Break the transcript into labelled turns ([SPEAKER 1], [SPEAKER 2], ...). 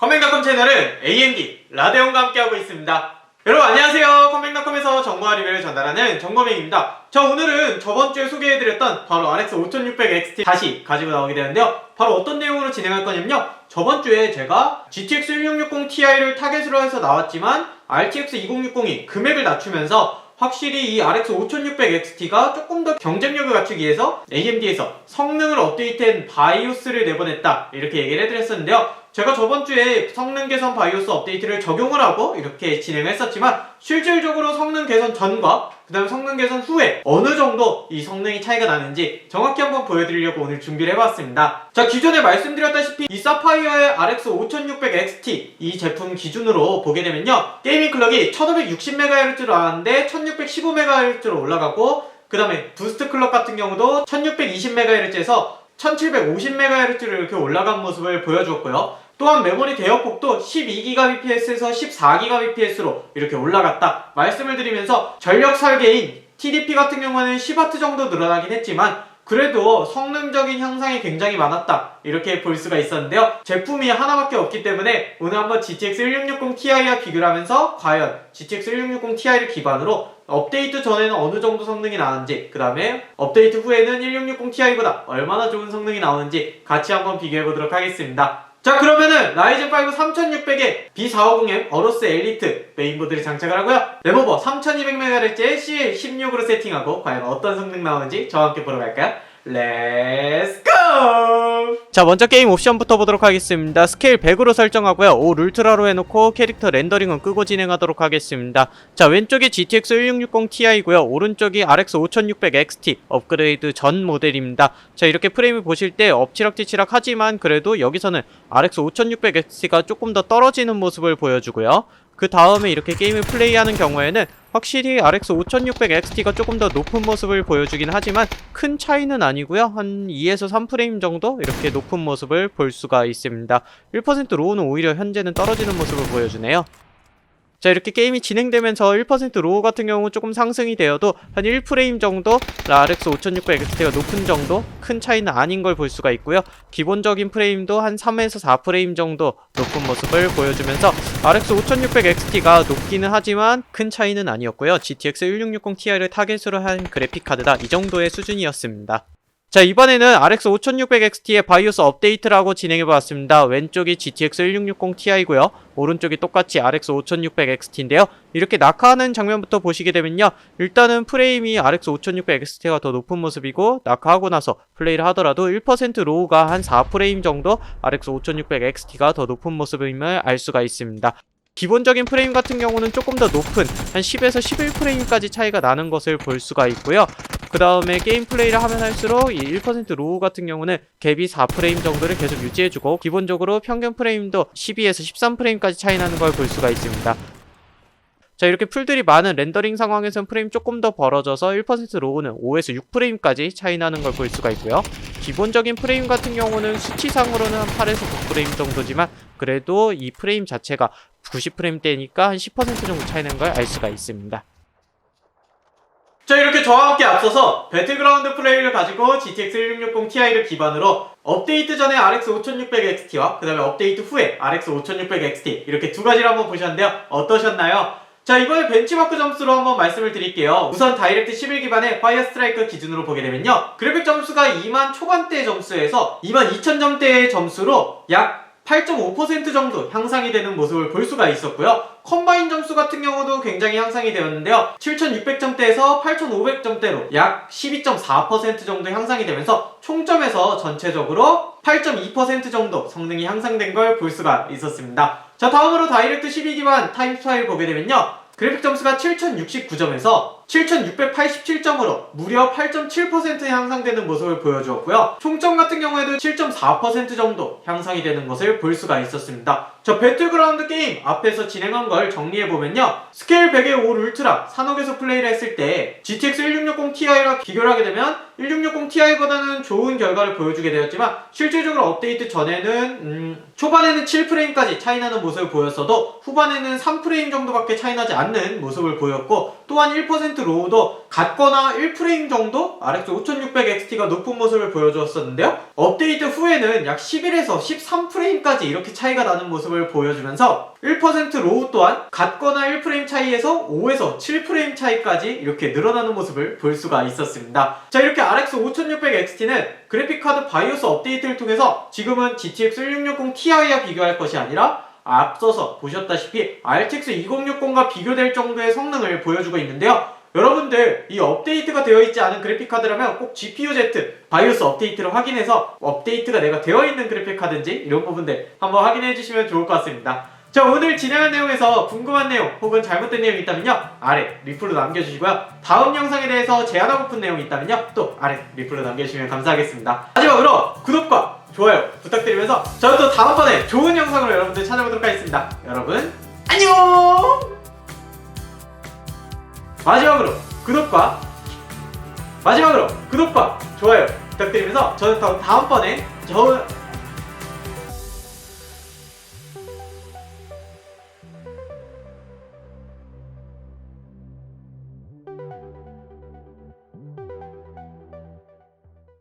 [SPEAKER 1] 컴백닷컴 채널은 AMD, 라데온과 함께하고 있습니다. 여러분 안녕하세요. 컴백닷컴에서 정보와 리뷰를 전달하는 정보맹입니다. 자, 오늘은 저번주에 소개해드렸던 바로 RX 5600XT 다시 가지고 나오게 되는데요. 바로 어떤 내용으로 진행할 거냐면요, 저번주에 제가 GTX 1660ti를 타겟으로 해서 나왔지만 RTX 2060이 금액을 낮추면서 확실히 이 RX 5600XT가 조금 더 경쟁력을 갖추기 위해서 AMD에서 성능을 업데이트한 바이오스를 내보냈다, 이렇게 얘기를 해드렸었는데요. 제가 저번주에 성능 개선 바이오스 업데이트를 적용을 하고 이렇게 진행을 했었지만 실질적으로 성능 개선 전과 그 다음에 성능 개선 후에 어느 정도 이 성능이 차이가 나는지 정확히 한번 보여드리려고 오늘 준비를 해봤습니다. 자, 기존에 말씀드렸다시피 이 사파이어의 RX 5600XT 이 제품 기준으로 보게 되면요, 게이밍 클럭이 1560MHz로 나왔는데 1615MHz로 올라가고, 그 다음에 부스트 클럭 같은 경우도 1620MHz에서 1750MHz로 이렇게 올라간 모습을 보여주었고요. 또한 메모리 대역폭도 12GBps에서 14GBps로 이렇게 올라갔다 말씀을 드리면서 전력 설계인 TDP 같은 경우는 10W 정도 늘어나긴 했지만 그래도 성능적인 향상이 굉장히 많았다, 이렇게 볼 수가 있었는데요. 제품이 하나밖에 없기 때문에 오늘 한번 GTX 1660ti와 비교를 하면서 과연 GTX 1660ti를 기반으로 업데이트 전에는 어느 정도 성능이 나오는지, 그 다음에 업데이트 후에는 1660ti보다 얼마나 좋은 성능이 나오는지 같이 한번 비교해보도록 하겠습니다. 자, 그러면은 라이젠 5 3600에 B450M 어로스 엘리트 메인보드를 장착을 하고요, 램오버 3200MHz의 CL16으로 세팅하고 과연 어떤 성능 나오는지 저와 함께 보러 갈까요? 렛츠 고! 자, 먼저 게임 옵션부터 보도록 하겠습니다. 스케일 100으로 설정하고요, 올 울트라로 해놓고 캐릭터 렌더링은 끄고 진행하도록 하겠습니다. 자, 왼쪽이 GTX 1660ti고요 오른쪽이 RX 5600XT 업그레이드 전 모델입니다. 자, 이렇게 프레임을 보실 때 엎치락뒤치락 하지만 그래도 여기서는 RX 5600XT가 조금 더 떨어지는 모습을 보여주고요, 그 다음에 이렇게 게임을 플레이하는 경우에는 확실히 RX 5600XT가 조금 더 높은 모습을 보여주긴 하지만 큰 차이는 아니고요, 한 2에서 3프레임 정도 이렇게 높은 모습을 볼 수가 있습니다. 1% 로우는 오히려 현재는 떨어지는 모습을 보여주네요. 자, 이렇게 게임이 진행되면서 1% 로우 같은 경우 조금 상승이 되어도 한 1프레임 정도 RX 5600XT가 높은 정도, 큰 차이는 아닌 걸 볼 수가 있고요. 기본적인 프레임도 한 3에서 4프레임 정도 높은 모습을 보여주면서 RX 5600XT가 높기는 하지만 큰 차이는 아니었고요. GTX 1660ti를 타겟으로 한 그래픽카드다, 이 정도의 수준이었습니다. 자, 이번에는 RX 5600XT의 바이오스 업데이트라고 진행해보았습니다. 왼쪽이 GTX 1660ti고요 오른쪽이 똑같이 RX 5600XT인데요 이렇게 낙하하는 장면부터 보시게 되면요, 일단은 프레임이 RX 5600XT가 더 높은 모습이고, 낙하하고 나서 플레이를 하더라도 1% 로우가 한 4프레임 정도 RX 5600XT가 더 높은 모습임을 알 수가 있습니다. 기본적인 프레임 같은 경우는 조금 더 높은 한 10에서 11프레임까지 차이가 나는 것을 볼 수가 있고요. 그 다음에 게임 플레이를 하면 할수록 이 1% 로우 같은 경우는 갭이 4프레임 정도를 계속 유지해주고, 기본적으로 평균 프레임도 12에서 13프레임까지 차이 나는 걸 볼 수가 있습니다. 자, 이렇게 풀들이 많은 렌더링 상황에선 프레임 조금 더 벌어져서 1% 로우는 5에서 6프레임까지 차이 나는 걸 볼 수가 있고요. 기본적인 프레임 같은 경우는 수치상으로는 한 8에서 9프레임 정도지만 그래도 이 프레임 자체가 90프레임대니까 한 10% 정도 차이 나는 걸 알 수가 있습니다. 자, 이렇게 저와 함께 앞서서 배틀그라운드 플레이를 가지고 GTX 1660ti를 기반으로 업데이트 전에 RX 5600XT와 그 다음에 업데이트 후에 RX 5600XT 이렇게 두 가지를 한번 보셨는데요, 어떠셨나요? 자, 이번에 벤치마크 점수로 한번 말씀을 드릴게요. 우선 다이렉트 11 기반의 파이어 스트라이크 기준으로 보게 되면요, 그래픽 점수가 2만 초반대 점수에서 22,000점대의 점수로 약 8.5% 정도 향상이 되는 모습을 볼 수가 있었고요. 컴바인 점수 같은 경우도 굉장히 향상이 되었는데요, 7600점대에서 8500점대로 약 12.4% 정도 향상이 되면서 총점에서 전체적으로 8.2% 정도 성능이 향상된 걸 볼 수가 있었습니다. 자, 다음으로 다이렉트 12 기반 타임 스타일 보게 되면요, 그래픽 점수가 7069점에서 7687점으로 무려 8.7% 향상되는 모습을 보여주었고요. 총점 같은 경우에도 7.4% 정도 향상이 되는 것을 볼 수가 있었습니다. 자, 배틀그라운드 게임 앞에서 진행한 걸 정리해보면요, 스케일 100의 올 울트라 산옥에서 플레이를 했을 때 GTX 1660ti랑 비교를 하게 되면 1660ti보다는 좋은 결과를 보여주게 되었지만 실질적으로 업데이트 전에는 초반에는 7프레임까지 차이나는 모습을 보였어도 후반에는 3프레임 정도밖에 차이나지 않는 모습을 보였고, 또한 1% 로우도 같거나 1프레임 정도 RX 5600XT가 높은 모습을 보여주었었는데요. 업데이트 후에는 약 11에서 13프레임까지 이렇게 차이가 나는 모습을 보여주면서 1% 로우 또한 같거나 1프레임 차이에서 5에서 7프레임 차이까지 이렇게 늘어나는 모습을 볼 수가 있었습니다. 자, 이렇게 RX 5600XT는 그래픽카드 바이오스 업데이트를 통해서 지금은 GTX 1660 Ti와 비교할 것이 아니라 앞서서 보셨다시피 RTX 2060과 비교될 정도의 성능을 보여주고 있는데요. 여러분들 이 업데이트가 되어 있지 않은 그래픽카드라면 꼭 GPU-Z 바이오스 업데이트를 확인해서 업데이트가 내가 되어 있는 그래픽카드인지 이런 부분들 한번 확인해 주시면 좋을 것 같습니다. 자, 오늘 진행한 내용에서 궁금한 내용 혹은 잘못된 내용이 있다면요 아래 리플로 남겨주시고요. 다음 영상에 대해서 제안하고픈 내용이 있다면요 또 아래 리플로 남겨주시면 감사하겠습니다. 마지막으로 구독과 좋아요 부탁드리면서 저는 또 다음번에 좋은 영상으로 여러분들 찾아보도록 하겠습니다. 여러분 안녕. 마지막으로 구독과 좋아요 부탁드리면서 저는 또 다음번에